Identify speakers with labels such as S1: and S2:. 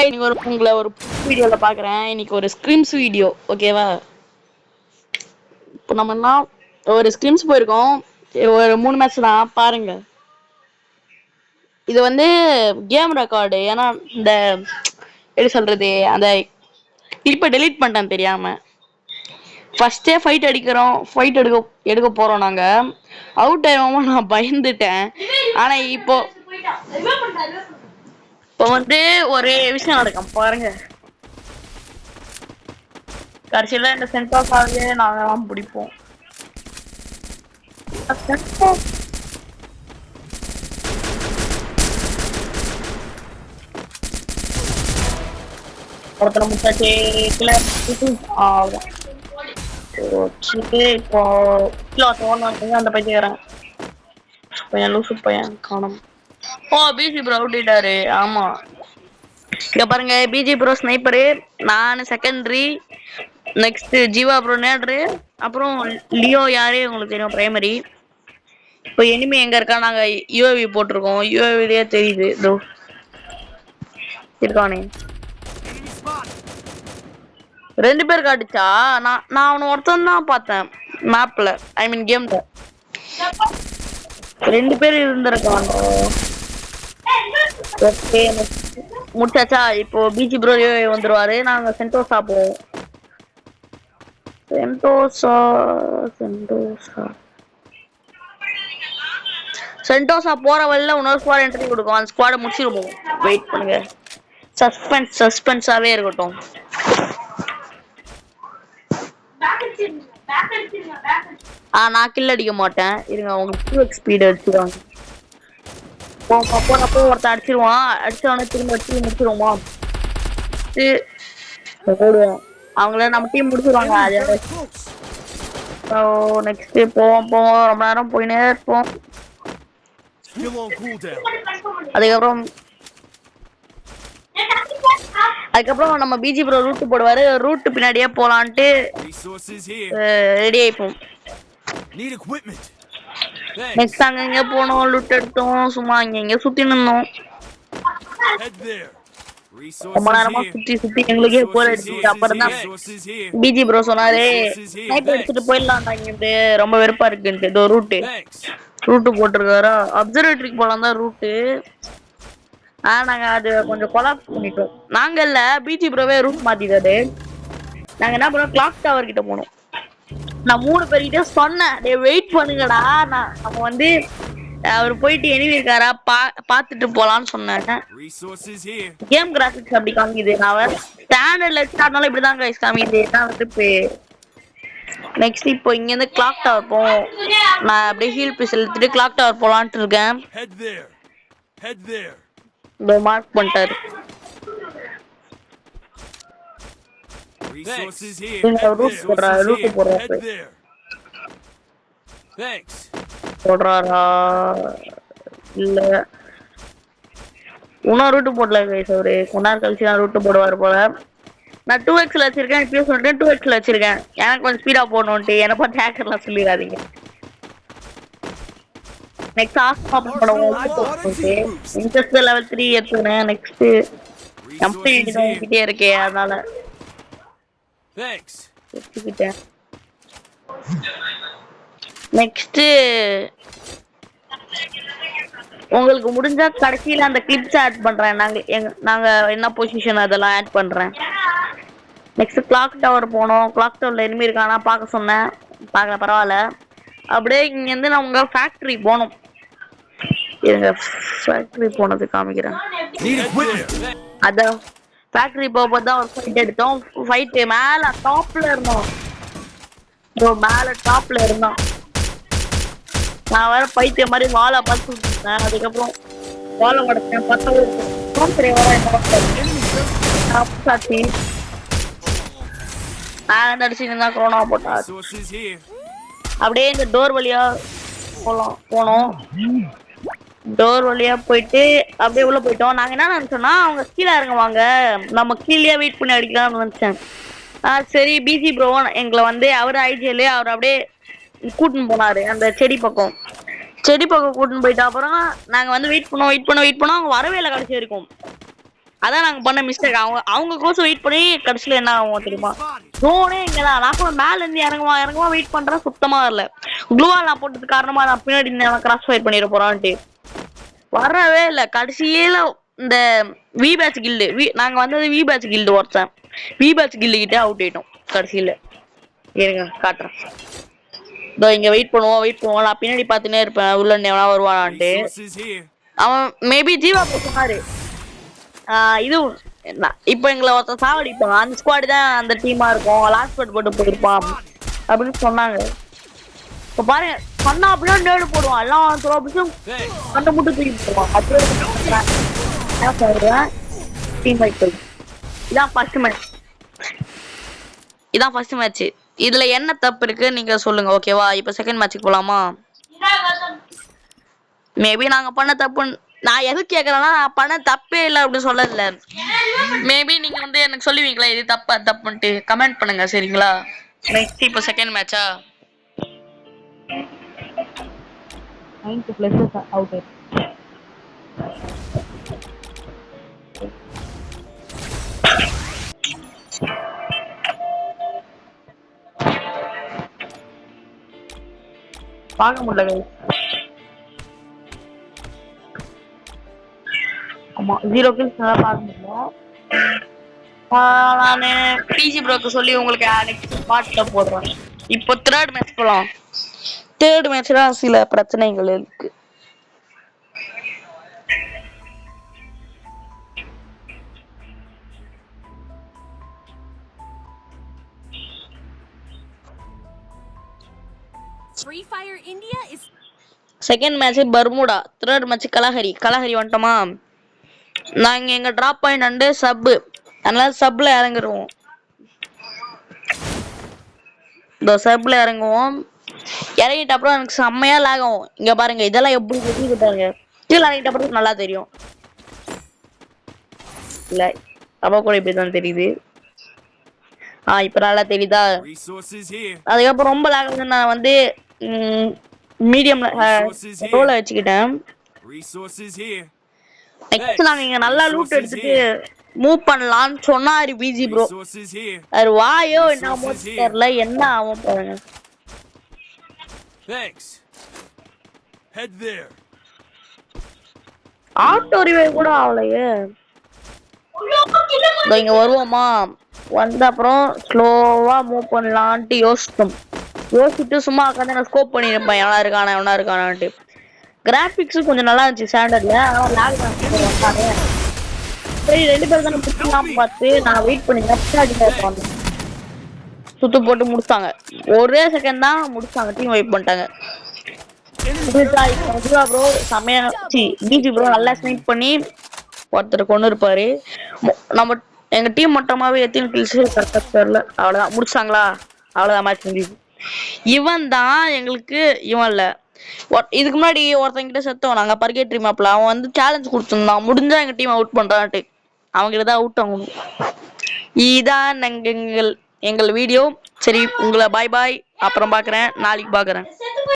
S1: இன்னைக்கு உங்களை ஒரு வீடியோல பாக்குறேன். இன்னைக்கு ஒரு ஸ்கிரிம்ஸ் வீடியோ, ஓகேவா? இப்போ நம்ம என்ன ஒரு ஸ்கிரிம்ஸ் போயிருக்கோம். ஒரு 3 மேட்ச் தான் பாருங்க. இது வந்து கேம் ரெக்கார்டு. ஏன்னா இந்த எப்படி சொல்றது, அந்த கிளிப்பை டெலீட் பண்ணிட்டேன் தெரியாம. ஃபர்ஸ்டே ஃபைட் அடிக்கிறோம், ஃபைட் எடுக்க போறோம். நாங்க அவுட் ஆயிடுவோமா நான் பயந்துட்டேன். ஆனா இப்போ வந்து ஒரு விஷயம் நடக்கும் பாருங்க. கடைசியில இந்த சென்டோஸாவே நாங்க தான் பிடிப்போம். ஒருத்தர் முட்டாச்சு இப்போ அந்த பையன் பையன் லூசு பையன் காணும். ஓ பிஜி ப்ரோ அவுட்டாரு. ஆமா இங்க பாருங்க, பிஜி ப்ரோ ஸ்னைப்பரு, நான் செகண்டரி, நெக்ஸ்ட் ஜீவா ப்ரோ நேட்ரு, அப்புறம் லியோ யாரே உங்களுக்கு தெரியும் பிரைமரி. இப்போ எனிமி எங்க இருக்கா, நாங்க யூஏவி போட்டிருக்கோம். யூஏவிலேயே தெரியுது இதோ இருக்கானே. 2 பேர் காட்டுச்சா? நான் அவனை ஒருத்தன் தான் பார்த்தேன் மேப்ல, ஐ மீன் கேம்ல. 2 பேர் இருந்திருக்காங்க. முடிச்சாச்சா? இப்போ பிஜி ப்ரோ வந்துருவாரு. நாங்க சென்டோசா போவோம். சென்டோசா போற வழியில இன்னொரு ஸ்குவாட் என்ட்ரி கொடுக்கும். அந்த ஸ்குவாடை முடிச்சிருப்போம். வெயிட் பண்ணுங்க, சஸ்பென்ஸாவே இருக்கட்டும். நான் கில் அடிக்க மாட்டேன். இருங்க, அவங்க 2x ஸ்பீட் அடிச்சுடுவாங்க. போனப்போ ஒருத்தன் அடிச்சிருவான். அடிச்சவன திரும்ப அடிச்சு முடிச்சிருவோமா? ஓடுவோம். அவங்கள நம்ம டீம் முடிச்சிருவாங்க. அது நெக்ஸ்ட் போவோம் ரொம்ப நேரம் போயினே இருப்போம். அதுக்கப்புறம் நம்ம பிஜி ப்ரோ ரூட் போடுவாரு. ரூட் பின்னாடியே போலான்ட்டு ரெடி ஆயிப்போம். நெக்ஸ்ட் அங்க இங்க போனோம், லூட் எடுத்தோம், சும்மா இங்க சுத்தி நின்னோம். ரொம்ப நேரமா சுத்தி எங்களுக்கே போர் அடிச்சு. அப்புறம் தான் பிஜி ப்ரோ சொன்னாரு, ஸ்னைப்பர் எடுத்துட்டு போயிடலாம்டா, இங்கிட்டு ரொம்ப வெறுப்பா இருக்குன்ட்டு. இதோ ரூட்டு போட்டிருக்காரா, அப்சர்வேட்டரிக்கு போலாம் தான் ரூட்டு. நாங்க அது கொஞ்சம் கொலாப்ஸ் பண்ணிட்டோம். நாங்க இல்ல, பிஜி ப்ரோவே ரூட் மாத்திட்டாரு. நாங்க என்ன பண்ணோம், கிளாக் டவர் கிட்ட போனோம். நான் 3 பேர்கிட்ட சொன்னேன், வெயிட் பண்ணுங்கடா, நம்ம வந்து அவர் போயிட்டு எனிமி இருக்காரா பாத்துட்டு போலான்னு சொன்னேன். கேம் கிராபிக்ஸ் அப்படி காமிக்குது. நான் ஸ்டாண்டர்ட்ல வச்சாலும் இப்படிதான் கைஸ் காமிக்குது. நான் வந்து நெக்ஸ்ட் இப்போ இங்க இருந்து கிளாக் டவர் போவோம். நான் அப்படியே ஹீல் பீஸ் எடுத்துட்டு கிளாக் டவர் போலான்ட்டு இருக்கேன். இந்த மார்க் பண்ணிட்டாரு. போடுறாரா இல்ல இன்னும் ரூட்டு போடல கைஸ். அவரு கொண்டார் கழிச்சு தான் ரூட்டு போடுவாரு போல. நான் 2xல வச்சிருக்கேன். இப்பயே சொல்லிட்டேன் 2xல வச்சிருக்கேன். எனக்கு கொஞ்சம் ஸ்பீடா போடணும்ட்டு என்ன பார்த்து ஹேக்கர்லாம் சொல்லிடாதீங்க. நெக்ஸ்ட் ஆஸ்மா பண்ணுவோம். இன்ட்ரெஸ்ட் லெவல் 3 எடுத்துக்கிறேன். நெக்ஸ்ட் கிட்டே இருக்கே, அதனால வச்சுக்கிட்டேன். நெக்ஸ்ட் உங்களுக்கு முடிஞ்சா கடைசியில அந்த கிளிப்ஸ் ஆட் பண்றேன். நாங்க என்ன பொசிஷன் அதெல்லாம் ஆட் பண்றேன். நெக்ஸ்ட் கிளாக் டவர் போனோம். கிளாக் டவர்ல எனிமி இருக்கானா பார்க்க சொன்னேன். பார்க்கல, பரவாயில்ல. அப்படியே இங்க இருந்து நம்ம ஃபேக்டரி போனோம். இருங்க, ஃபேக்டரி போனது காமிக்கிறேன். அதான் ஃபேக்டரி போகும்போது ஒரு ஃபைட் எடுத்தோம். ஃபைட் மேல டாப்ல இருந்தோம். மேல டாப்ல இருந்தோம். நான் வேற பைத்திய மாதிரி வாழை பார்த்து விட்டுருந்தேன். அதுக்கப்புறம் வாழை உடச்சேன். நான் அடிச்சுருந்தா கொரோனா போட்டா. அப்படியே இந்த டோர் வழியா போனோம். டோர் வழியா போயிட்டு அப்படியே உள்ள போயிட்டோம். நாங்க என்ன நினைச்சோம்னா, அவங்க கீழே இறங்குவாங்க, நம்ம கீழே வெயிட் பண்ணி அடிக்கலாம்னு நினைச்சேன். சரி, பிசி ப்ரோ எங்களை வந்து அவர் ஐஜிஎல் அவர் அப்படியே கூட்டின்னு போனாரு அந்த செடி பக்கம் கூட்டின்னு போயிட்டு. அப்புறம் நாங்க வந்து வெயிட் பண்ணோம். அவங்க வரவே இல்லை கடைசி வரைக்கும். அதான் நாங்க பண்ண மிஸ்டேக். அவங்க கோசம் வெயிட் பண்ணி கடைசியில என்ன ஆகும் தெரியுமா? ஜோனே இங்கதான். நான் கூட மேல இருந்து இறங்குவா வெயிட் பண்றேன், சுத்தமா வரல. குளூவால் நான் போட்டது காரணமா நான் பின்னாடி கிராஸ் ஃபயர் பண்ணிட போறான்ட்டு வரவே இல்ல. கடைசியில இந்த வி பேட்ச் கில்டு நாங்க வந்தது வி பேட்ச் கில்டு ஒருத்தன் வி பேட்ச் கில்டு கிட்டே அவுட் ஆயிட்டோம் கடைசியில. இருங்க காட்டுறேன். இதோ இங்க வெயிட் பண்ணுவோம். நான் பின்னாடி பாத்துனே இருப்பேன் உள்ள எவனா வருவானான்ட்டு. அவன் மேபி ஜீவா சொன்னாரு இது இப்ப எங்களை ஒருத்தன் சாவடிப்பாங்க, அந்த ஸ்குவாடு தான் அந்த டீமா இருக்கும், லாஸ்ட் ஸ்குவாட் போட்டு போயிருப்பான் அப்படின்னு சொன்னாங்க. இப்ப பாருங்க பண்ணா அப்படின்னா நேடு போடுவான், எல்லாம் துரோபிச்சும் கண்ணை மட்டும் தூக்கி போடுவான். இதான் ஃபர்ஸ்ட் மேட்ச். இதுல என்ன தப்பு இருக்கு நீங்க சொல்லுங்க, ஓகேவா? இப்ப செகண்ட் மேட்சுக்கு போலாமா? மேபி நாங்க பண்ண தப்பு. நான் எது கேக்குறேன்னா நான் பண்ண தப்பே இல்லை அப்படின்னு சொல்லல. மேபி நீங்க வந்து எனக்கு சொல்லுவீங்களா இது தப்புன்ட்டு கமெண்ட் பண்ணுங்க, சரிங்களா? நெக்ஸ்ட் இப்போ செகண்ட் மேட்சா 9 பிளஸ் அவுட். பார்க்க முடியல. ஆமா 0 kills நல்லா பார்க்க முடியல. நானு பிஜி ப்ரோக்கு சொல்லி உங்களுக்கு நெக்ஸ்ட் பார்ட்ல போடுறேன். இப்போ தேர்ட் மேட்ச் போலாம். தேர்ட் மேட்ச்ல சில பிரச்சனைகள் இருக்கு. Free Fire India is second match Bermuda, third match Kalahari வந்துட்டோமா? நாங்க எங்க டிராப் பாயிண்ட் அண்டு சப், அதனால சப்ல இறங்குறோம். இந்த சப்ல இறங்குவோம். இறங்கிட்ட அப்புறம் எனக்கு செம்மையா லாக் ஆகும். இங்க பாருங்க இதெல்லாம் எப்படி தெரியுது பாருங்க. கீழே இறங்கிட்ட அப்புறம் நல்லா தெரியும். இல்ல அப்ப கூட இப்படிதான் தெரியுது. இப்ப நல்லா தெரியுதா? அதுக்கப்புறம் ரொம்ப லாக் ஆகுது. நான் வந்து மீடியம்ல ரோல வச்சுக்கிட்டேன். நெக்ஸ்ட் நாங்க இங்க நல்லா லூட் எடுத்துட்டு மூவ் பண்ணலாம்னு சொன்னாரு பிஜி ப்ரோ. அது வாயோ என்ன தெரியல, என்ன ஆகும் பாருங்க. ஆட்டோ ரிவைவ் கூட ஆகலையே. இங்க வருவோமா? வந்த அப்புறம் ஸ்லோவா மூவ் பண்ணலான்ட்டு யோசிச்சுட்டு சும்மா உட்காந்து நான் ஸ்கோப் பண்ணிருப்பேன், எவனா இருக்கானான்ட்டு. கிராபிக்ஸும் கொஞ்சம் நல்லா இருந்துச்சு ஸ்டாண்டர்ட்ல. சரி 2 பேர் தானே பிடிக்கலாம் பார்த்து நான் வெயிட் பண்ணிருந்தேன். சுத்து போட்டு முடிச்சாங்க. ஒரே செகண்ட் தான் முடிச்சாங்க, டீம் வைப் பண்ணிட்டாங்க. ப்ரோ செமையா பிஜி ப்ரோ நல்லா ஸ்னைப் பண்ணி ஒருத்தர் கொண்டு இருப்பாரு. நம்ம எங்க டீம் மொத்தமாவே எத்தனை கில்ஸ் கரெக்டா தெரியல. அவ்வளவுதான் முடிச்சாங்களா? அவ்வளவுதான் மேட்ச் முடிஞ்சு. இவன் தான் எங்களுக்கு இவன் இல்ல, இதுக்கு முன்னாடி ஒருத்தங்கிட்ட செத்தோம் நாங்க பர்கேட்ரி மேப்ல. அவன் வந்து சேலஞ்ச் கொடுத்துருந்தான், முடிஞ்சா எங்க டீம் அவுட் பண்றான்ட்டு. அவங்கிட்ட தான் அவுட் ஆகணும். இதான் எங்கள் வீடியோ. சரி உங்களை பாய் அப்புறம் பாக்குறேன், நாளைக்கு பாக்குறேன்.